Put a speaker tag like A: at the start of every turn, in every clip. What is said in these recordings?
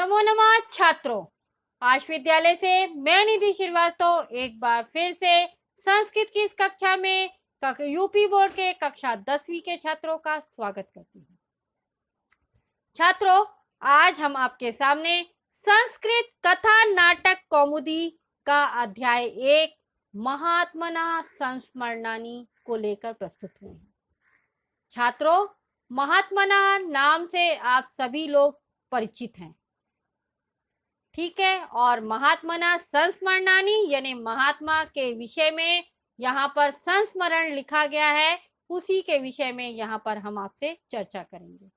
A: नमो नमः छात्रों। आज विद्यालय से मैं निधि श्रीवास्तव एक बार फिर से संस्कृत की इस कक्षा में यूपी बोर्ड के कक्षा 10वीं के छात्रों का स्वागत करती हूँ। छात्रों, आज हम आपके सामने संस्कृत कथा नाटक कौमुदी का अध्याय 1 महात्मना संस्मरणानि को लेकर प्रस्तुत हुए हैं। छात्रों, महात्मना नाम से आप सभी लोग परिचित हैं, ठीक है। और महात्मना संस्मरणानि यानी महात्मा के विषय में यहाँ पर संस्मरण लिखा गया है, उसी के विषय में यहाँ पर हम आपसे चर्चा करेंगे।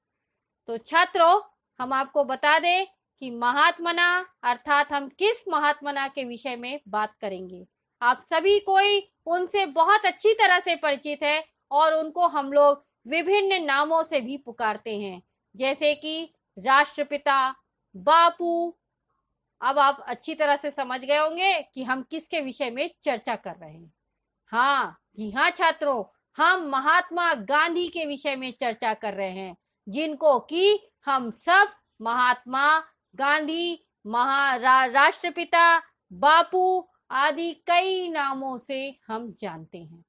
A: तो छात्रों, हम आपको बता दें कि महात्मना अर्थात हम किस महात्मना के विषय में बात करेंगे। आप सभी कोई उनसे बहुत अच्छी तरह से परिचित है और उनको हम लोग विभिन्न नामों से भी पुकारते हैं, जैसे कि राष्ट्रपिता, बापू। अब आप अच्छी तरह से समझ गए होंगे कि हम किसके विषय में चर्चा कर रहे हैं। हाँ जी हाँ छात्रों, हम महात्मा गांधी के विषय में चर्चा कर रहे हैं, जिनको कि हम सब महात्मा गांधी, राष्ट्रपिता, बापू आदि कई नामों से हम जानते हैं।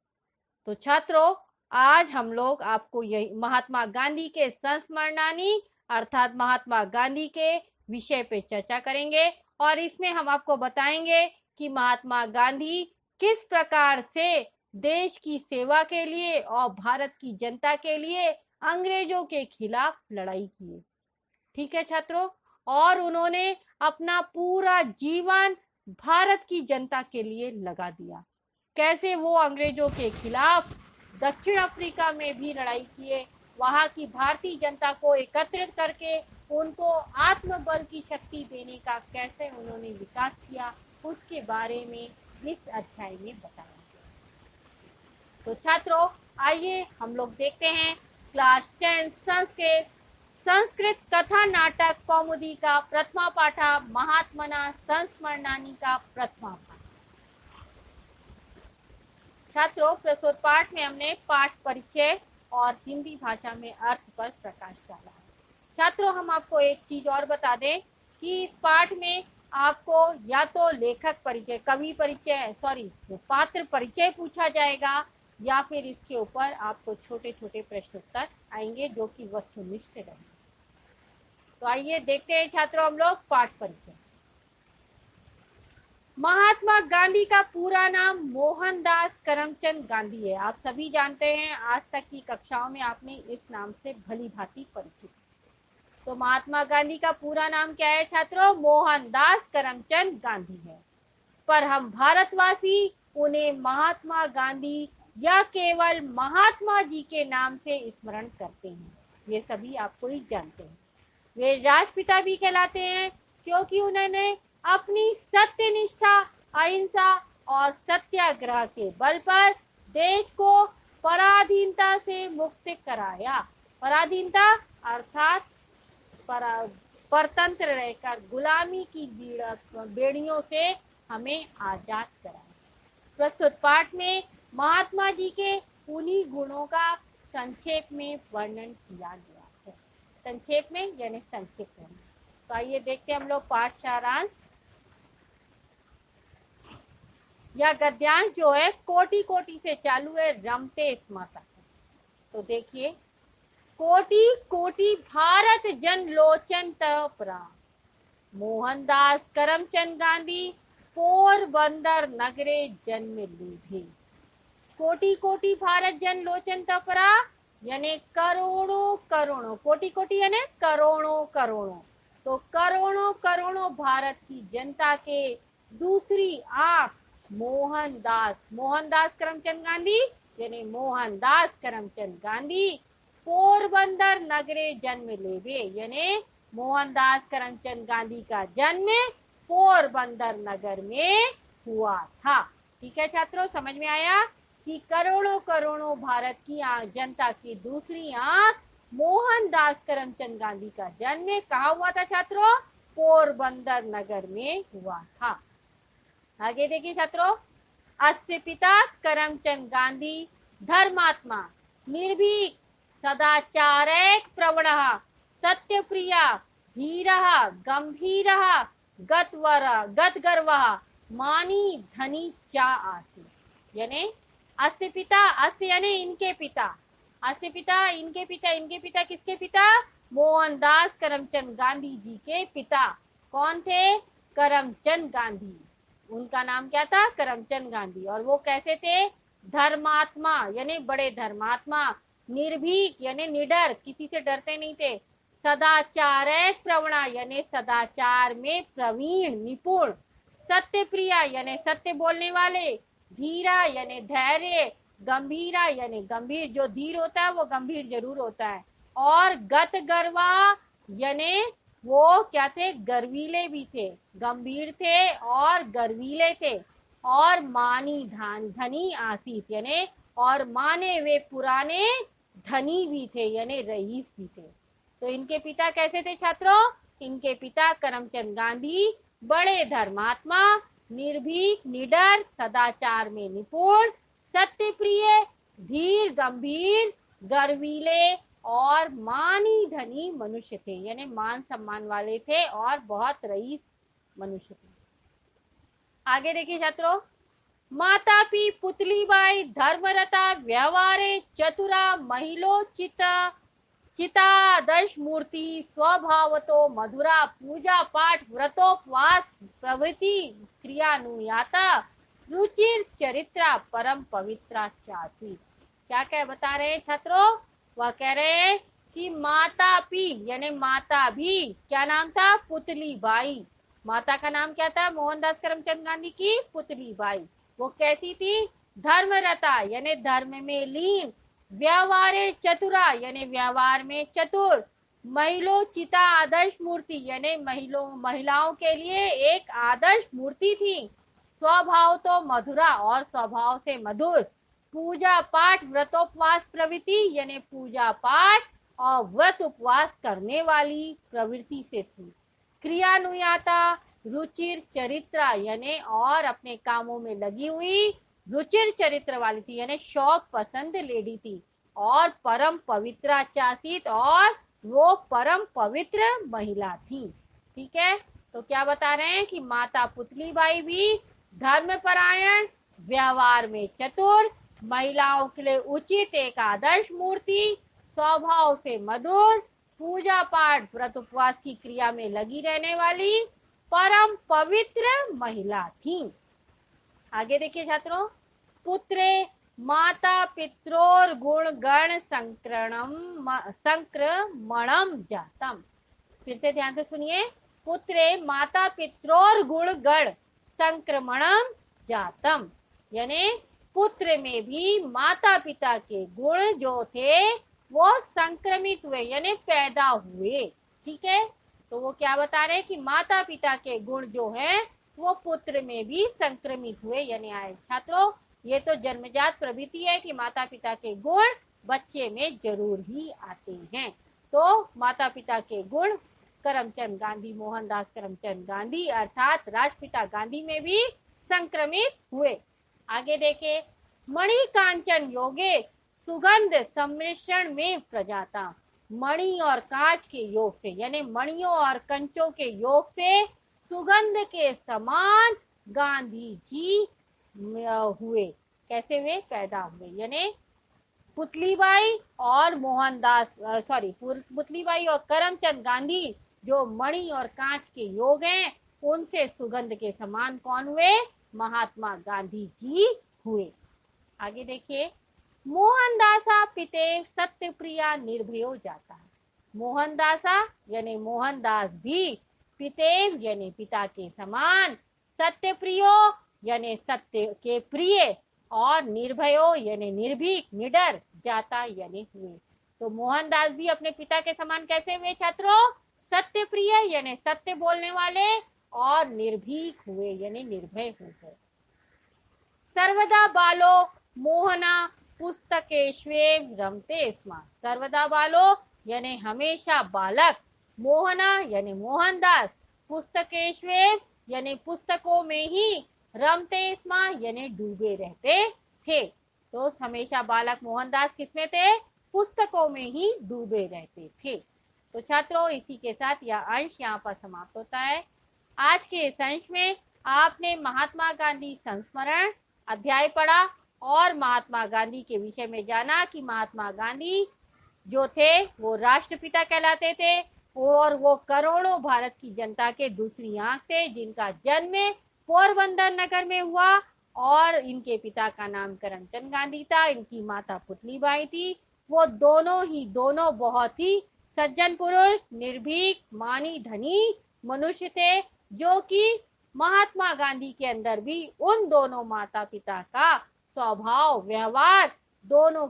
A: तो छात्रों, आज हम लोग आपको यही महात्मा गांधी के संस्मरणानि अर्थात महात्मा गांधी के विषय पे चर्चा करेंगे और इसमें हम आपको बताएंगे कि महात्मा गांधी किस प्रकार से देश की सेवा के लिए और भारत की जनता के लिए अंग्रेजों के खिलाफ लड़ाई की, ठीक है छात्रों। और उन्होंने अपना पूरा जीवन भारत की जनता के लिए लगा दिया। कैसे वो अंग्रेजों के खिलाफ दक्षिण अफ्रीका में भी लड़ाई किए, वहां की भारतीय जनता को एकत्रित करके उनको आत्मबल की शक्ति देने का कैसे उन्होंने विकास किया, उसके बारे में इस अध्याय में बताया। तो छात्रों, आइए हम लोग देखते हैं क्लास 10 संस्कृत कथा नाटक कौमुदी का प्रथमा पाठा महात्मना संस्मरणानि का प्रथमा पाठ। छात्रों, प्रस्तुत पाठ में हमने पाठ परिचय और हिंदी भाषा में अर्थ पर प्रकाश डाला है। छात्रों, हम आपको एक चीज और बता दें कि इस पाठ में आपको या तो लेखक परिचय, कवि परिचय, पात्र परिचय पूछा जाएगा, या फिर इसके ऊपर आपको छोटे छोटे प्रश्नोत्तर आएंगे जो कि वस्तुनिष्ठ रहेंगे। तो आइए देखते हैं छात्रों हम लोग पाठ परिचय। महात्मा गांधी का पूरा नाम मोहनदास करमचंद गांधी है। आप सभी जानते हैं, आज तक की कक्षाओं में आपने इस नाम से भली भांति परिचित। तो महात्मा गांधी का पूरा नाम क्या है छात्रों? मोहनदास करमचंद गांधी है। पर हम भारतवासी उन्हें महात्मा गांधी या केवल महात्मा जी के नाम से स्मरण करते हैं। ये सभी आपको ही जानते हैं। वे राष्ट्रपिता भी कहलाते हैं क्योंकि उन्होंने अपनी सत्यनिष्ठा, अहिंसा और सत्याग्रह के बल पर देश को पराधीनता से मुक्त कराया। पराधीनता अर्थात परतंत्र रहकर गुलामी की बेड़ियों से हमें आजाद कराया। प्रस्तुत पाठ में महात्मा जी के उन्हीं गुणों का संक्षेप में वर्णन किया गया है। संक्षेप में यानी संक्षिप्त में। तो आइए देखते हैं हम लोग पाठ सारांश। यह गद्यांश जो है कोटि कोटि से चालू है, रमते स्मा तक। तो देखिए, कोटि कोटि भारत जन लोचन तपरा, मोहनदास करमचंद गांधी पोरबंदर नगरे जन्म लीधे। कोटि कोटि भारत जन लोचन तपरा यानी करोड़ों करोड़ों, कोटि कोटि यानी करोड़ों करोड़ों। तो करोड़ों करोड़ों भारत की जनता के दूसरी आंख मोहनदास, मोहनदास करमचंद गांधी यानी मोहनदास करमचंद गांधी पोरबंदर नगरे जन्म लेवे यानी मोहनदास करमचंद गांधी का जन्म पोरबंदर नगर में हुआ था। ठीक है छात्रों, समझ में आया कि करोड़ों करोड़ों भारत की जनता की दूसरी आंख मोहनदास करमचंद गांधी का जन्म कहाँ हुआ था छात्रों? पोरबंदर नगर में हुआ था। आगे देखिए छात्रों, अस्य पिता करमचंद गांधी धर्मात्मा, निर्भीक, सदाचारैक प्रवणः, सत्यप्रिया, धीरः गंभीरः गद्गर्वः मानी धनी चा आसीत्। यानी अस्य पिता, अस्य यानी इनके पिता, अस्य पिता, इनके पिता, इनके पिता किसके पिता? मोहनदास करमचंद गांधी जी के पिता। कौन थे? करमचंद गांधी। उनका नाम क्या था? करमचंद गांधी। और वो कैसे थे? धर्मात्मा यानी बड़े धर्मात्मा, निर्भीक यानी निडर, किसी से डरते नहीं थे, सदाचार प्रवणा यानी सदाचार में प्रवीण निपुण, सत्य प्रिया यानी सत्य बोलने वाले, धीरा यानी धैर्य, गंभीरा यानी गंभीर, जो धीर होता है वो गंभीर जरूर होता है, और गत गर्वा यानी वो क्या थे? गर्वीले भी थे, गंभीर थे और गर्वीले थे, और मानी धनी आसीत यानी और माने वे पुराने धनी भी थे यानी रईस भी थे। तो इनके पिता कैसे थे छात्रों? इनके पिता करमचंद गांधी बड़े धर्मात्मा, निर्भीक, निडर, सदाचार में निपुण, सत्य प्रिय, धीर, गंभीर, गर्वीले और मानी धनी मनुष्य थे यानी मान सम्मान वाले थे और बहुत रईस मनुष्य थे। आगे देखिए छात्रों, माता पी पुतलीबाई धर्मरता व्यवहारे चतुरा महिलोचित चितादर्श मूर्ति स्वभावतो मधुरा पूजा पाठ व्रतोपवास प्रभृति क्रियानुयाता रुचिर चरित्रा परम पवित्रा चासी। क्या क्या बता रहे हैं छात्रों? वह कह रहे हैं कि माता पी यानी माता भी, क्या नाम था? पुतली बाई। माता का नाम क्या था? मोहनदास करमचंद गांधी की पुतली बाई। वो कैसी थी? धर्मरता यानी धर्म में लीन, व्यवहारे चतुरा यानी व्यवहार में चतुर, महिलोचिता आदर्श मूर्ति यानी महिलाओं के लिए एक आदर्श मूर्ति थी, स्वभाव तो मधुरा और स्वभाव से मधुर, पूजा पाठ व्रतोपवास प्रवृत्ति यानी पूजा पाठ और व्रत उपवास करने वाली प्रवृत्ति से थी, क्रियानुयाता रुचिर चरित्रा यानी और अपने कामों में लगी हुई, रुचिर चरित्र वाली थी यानी शौक पसंद लेडी थी, और परम पवित्रा चासित और वो परम पवित्र महिला थी। ठीक है, तो क्या बता रहे हैं कि माता पुतलीबाई भी धर्मपरायण, व्यवहार में चतुर, महिलाओं के लिए उचित एक आदर्श मूर्ति, स्वभाव से मधुर, पूजा पाठ व्रत उपवास की क्रिया में लगी रहने वाली परम पवित्र महिला थी। आगे देखिए छात्रों, पुत्रे माता पित्रोर गुण गण संक्रमणम जातम। फिर से ध्यान से सुनिए, पुत्रे माता पित्रोर गुण गण संक्रमणम जातम यानी पुत्र में भी माता पिता के गुण जो थे वो संक्रमित हुए यानी पैदा हुए। ठीक है, तो वो क्या बता रहे हैं कि माता पिता के गुण जो है वो पुत्र में भी संक्रमित हुए यानी आए। छात्रों, ये तो जन्मजात प्रवृत्ति है कि माता पिता के गुण बच्चे में जरूर ही आते हैं। तो माता पिता के गुण करमचंद गांधी, मोहनदास करमचंद गांधी अर्थात राष्ट्रपिता गांधी में भी संक्रमित हुए। आगे देखे, मणि कांचन योगे सुगंध सम्मिश्रण में प्रजाता। मणि और कांच के योग से यानी मणियों और कंचों के योग से सुगंध के समान गांधी जी हुए। कैसे हुए? पैदा हुए। यानी पुतलीबाई और पुतलीबाई और करमचंद गांधी जो मणि और कांच के योग हैं, उनसे सुगंध के समान कौन हुए? महात्मा गांधी जी हुए। आगे देखिए, मोहनदासा पिते सत्य प्रिया निर्भयो जाता है। मोहनदासा यानी मोहनदास भी, पितेव यानी पिता के समान, सत्य प्रियो यानी सत्य के प्रिय, और निर्भयो यानी निर्भीक, निडर, जाता यानी हुए। तो मोहनदास भी अपने पिता के समान कैसे हुए छात्रों? सत्य प्रिय यानी सत्य बोलने वाले, और निर्भीक हुए यानी निर्भय हुए। सर्वदा बालो मोहना पुस्तकेश्वे रमते स्म। सर्वदा बालो यानी हमेशा बालक, मोहना यानी मोहनदास, पुस्तकेश्वे यानी पुस्तकों में ही, रमते स्म यानी डूबे रहते थे। तो हमेशा बालक मोहनदास किसमें थे? पुस्तकों में ही डूबे रहते थे। तो छात्रों, इसी के साथ यह अंश यहाँ पर समाप्त होता है। आज के इस अंश में आपने महात्मा गांधी संस्मरण अध्याय पढ़ा और महात्मा गांधी के विषय में जाना कि महात्मा गांधी जो थे वो राष्ट्रपिता कहलाते थे और वो करोड़ों भारत की जनता के दूसरी आंख थे, जिनका जन्म पोरबंदर नगर में हुआ और इनके पिता का नाम करमचंद गांधी था, इनकी माता पुतलीबाई थी। वो दोनों बहुत ही सज्जन पुरुष, निर्भीक, मानी धनी मनुष्य थे, जो कि महात्मा गांधी के अंदर भी उन दोनों माता पिता का स्वभाव व्यवहार दोनों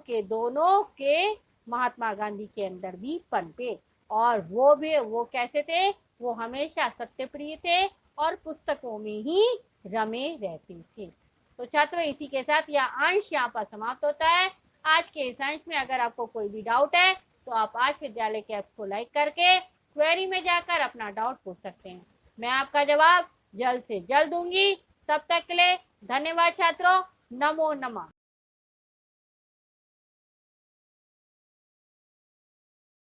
A: के महात्मा गांधी के अंदर भी पनपे। और वो कैसे थे? वो हमेशा सत्यप्रिय थे और पुस्तकों में ही रमे रहते थे। तो छात्रों, इसी के साथ यह अंश यहाँ पर समाप्त होता है। आज के इस अंश में अगर आपको कोई भी डाउट है तो आप आज विद्यालय के ऐप को लाइक करके क्वेरी में जाकर अपना डाउट पूछ सकते हैं। मैं आपका जवाब जल्द से जल्द दूंगी। तब तक के लिए धन्यवाद छात्रों। नमो नमः।